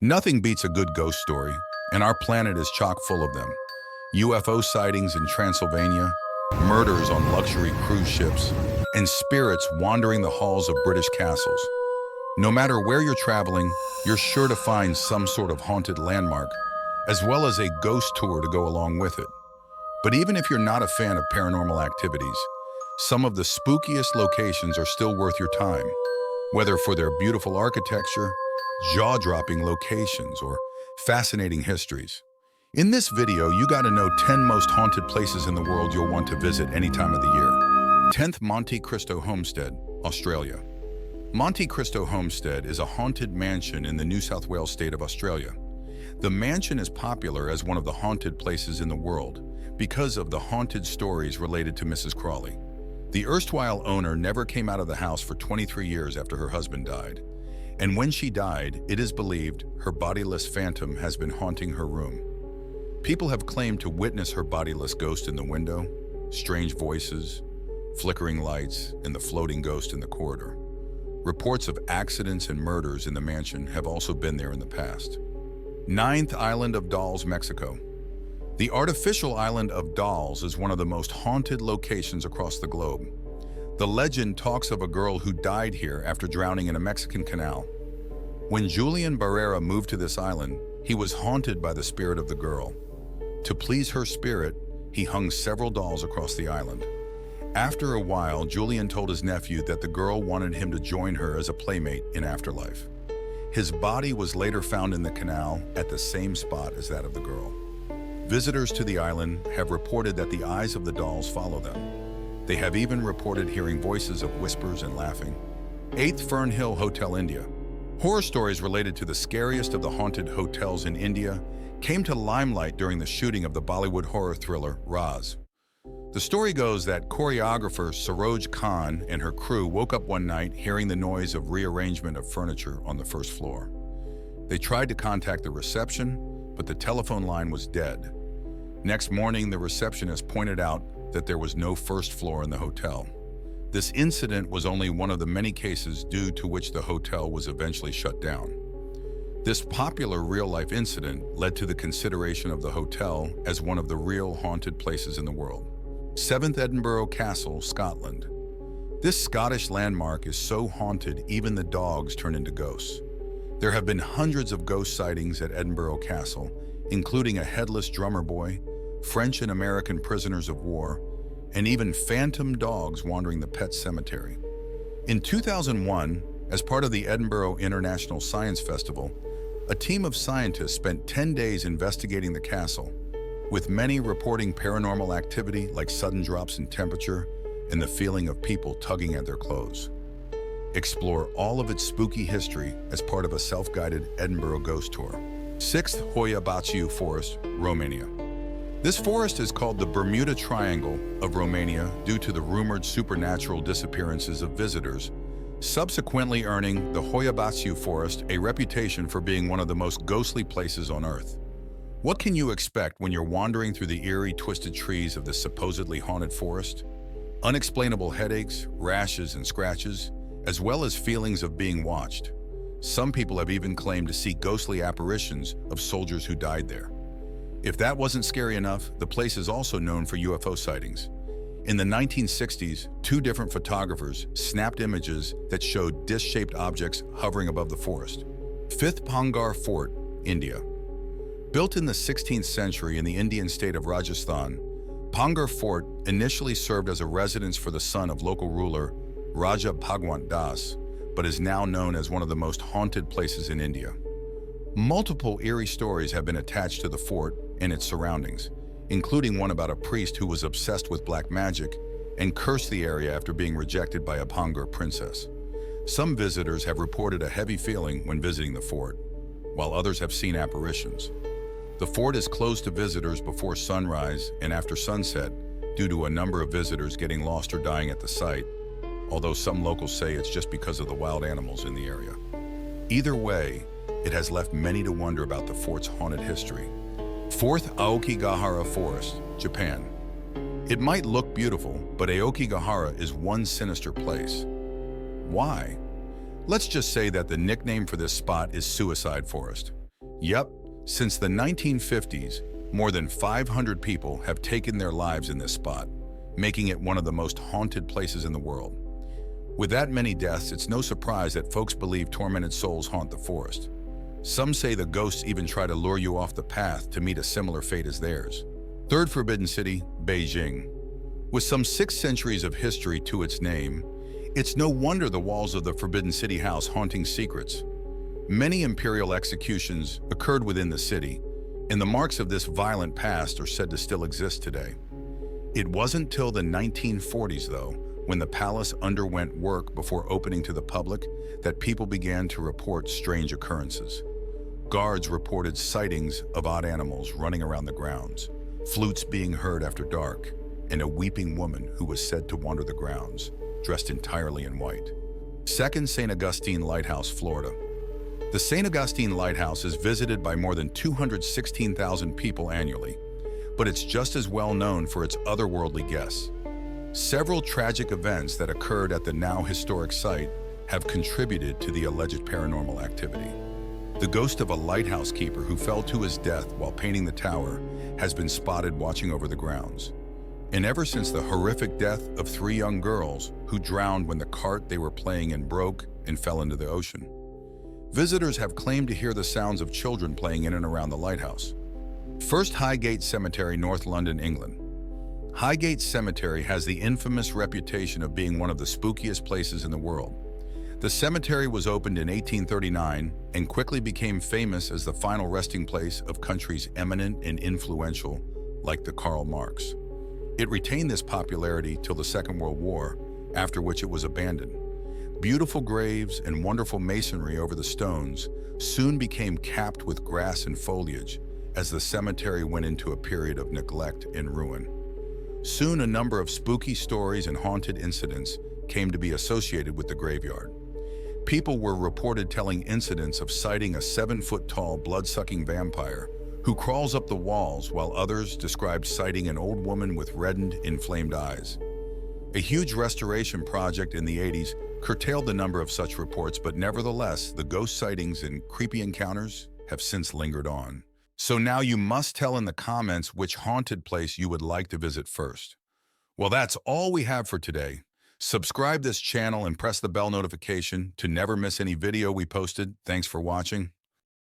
Nothing beats a good ghost story, and our planet is chock full of them. UFO sightings in Transylvania, murders on luxury cruise ships, and spirits wandering the halls of British castles. No matter where you're traveling, you're sure to find some sort of haunted landmark, as well as a ghost tour to go along with it. But even if you're not a fan of paranormal activities, some of the spookiest locations are still worth your time, whether for their beautiful architecture, jaw-dropping locations, or fascinating histories. In this video, you got to know 10 most haunted places in the world you'll want to visit any time of the year. 10th, Monte Cristo Homestead, Australia. Monte Cristo Homestead is a haunted mansion in the New South Wales state of Australia. The mansion is popular as one of the haunted places in the world because of the haunted stories related to Mrs. Crawley. The erstwhile owner never came out of the house for 23 years after her husband died. And when she died, it is believed her bodiless phantom has been haunting her room. People have claimed to witness her bodiless ghost in the window, strange voices, flickering lights, and the floating ghost in the corridor. Reports of accidents and murders in the mansion have also been there in the past. 9th, Island of Dolls, Mexico. The artificial island of Dolls is one of the most haunted locations across the globe. The legend talks of a girl who died here after drowning in a Mexican canal. When Julian Barrera moved to this island, he was haunted by the spirit of the girl. To please her spirit, he hung several dolls across the island. After a while, Julian told his nephew that the girl wanted him to join her as a playmate in afterlife. His body was later found in the canal at the same spot as that of the girl. Visitors to the island have reported that the eyes of the dolls follow them. They have even reported hearing voices of whispers and laughing. 8th, Fern Hill Hotel, India. Horror stories related to the scariest of the haunted hotels in India came to limelight during the shooting of the Bollywood horror thriller Raz. The story goes that choreographer Saroj Khan and her crew woke up one night hearing the noise of rearrangement of furniture on the first floor. They tried to contact the reception, but the telephone line was dead. Next morning, the receptionist pointed out that there was no first floor in the hotel. This incident was only one of the many cases due to which the hotel was eventually shut down. This popular real-life incident led to the consideration of the hotel as one of the real haunted places in the world. 7th, Edinburgh Castle, Scotland. This Scottish landmark is so haunted even the dogs turn into ghosts. There have been hundreds of ghost sightings at Edinburgh Castle, including a headless drummer boy, French and American prisoners of war, and even phantom dogs wandering the pet cemetery. In 2001, as part of the Edinburgh International Science Festival, a team of scientists spent 10 days investigating the castle, with many reporting paranormal activity like sudden drops in temperature and the feeling of people tugging at their clothes. Explore all of its spooky history as part of a self-guided Edinburgh ghost tour. 6th, Hoia Baciu Forest, Romania. This forest is called the Bermuda Triangle of Romania due to the rumored supernatural disappearances of visitors, subsequently earning the Hoia Baciu Forest a reputation for being one of the most ghostly places on Earth. What can you expect when you're wandering through the eerie, twisted trees of this supposedly haunted forest? Unexplainable headaches, rashes, and scratches, as well as feelings of being watched. Some people have even claimed to see ghostly apparitions of soldiers who died there. If that wasn't scary enough, the place is also known for UFO sightings. In the 1960s, 2 different photographers snapped images that showed disc-shaped objects hovering above the forest. 5th, Pangar Fort, India. Built in the 16th century in the Indian state of Rajasthan, Pangar Fort initially served as a residence for the son of local ruler Raja Bhagwant Das, but is now known as one of the most haunted places in India. Multiple eerie stories have been attached to the fort and its surroundings, including one about a priest who was obsessed with black magic and cursed the area after being rejected by a Pangar princess. Some visitors have reported a heavy feeling when visiting the fort, while others have seen apparitions. The fort is closed to visitors before sunrise and after sunset due to a number of visitors getting lost or dying at the site, although some locals say it's just because of the wild animals in the area. Either way, it has left many to wonder about the fort's haunted history. 4th, Aokigahara Forest, Japan. It might look beautiful, but Aokigahara is one sinister place. Why? Let's just say that the nickname for this spot is Suicide Forest. Yep, since the 1950s, more than 500 people have taken their lives in this spot, making it one of the most haunted places in the world. With that many deaths, it's no surprise that folks believe tormented souls haunt the forest. Some say the ghosts even try to lure you off the path to meet a similar fate as theirs. Third forbidden city, Beijing. With some 6 centuries of history to its name, it's no wonder the walls of the Forbidden City house haunting secrets. Many imperial executions occurred within the city, and the marks of this violent past are said to still exist today. It wasn't till the 1940s, though, when the palace underwent work before opening to the public, that people began to report strange occurrences. Guards reported sightings of odd animals running around the grounds, flutes being heard after dark, and a weeping woman who was said to wander the grounds, dressed entirely in white. Second, St. Augustine Lighthouse, Florida. The St. Augustine Lighthouse is visited by more than 216,000 people annually, but it's just as well known for its otherworldly guests. Several tragic events that occurred at the now historic site have contributed to the alleged paranormal activity. The ghost of a lighthouse keeper who fell to his death while painting the tower has been spotted watching over the grounds. And ever since the horrific death of 3 young girls who drowned when the cart they were playing in broke and fell into the ocean, visitors have claimed to hear the sounds of children playing in and around the lighthouse. First, Highgate Cemetery, North London, England. Highgate Cemetery has the infamous reputation of being one of the spookiest places in the world. The cemetery was opened in 1839 and quickly became famous as the final resting place of countries eminent and influential, like the Karl Marx. It retained this popularity till the Second World War, after which it was abandoned. Beautiful graves and wonderful masonry over the stones soon became capped with grass and foliage as the cemetery went into a period of neglect and ruin. Soon, a number of spooky stories and haunted incidents came to be associated with the graveyard. People were reported telling incidents of sighting a 7-foot-tall blood-sucking vampire who crawls up the walls, while others described sighting an old woman with reddened, inflamed eyes. A huge restoration project in the 80s curtailed the number of such reports, but nevertheless, the ghost sightings and creepy encounters have since lingered on. So now you must tell in the comments which haunted place you would like to visit first. Well, that's all we have for today. Subscribe this channel and press the bell notification to never miss any video we posted. Thanks for watching.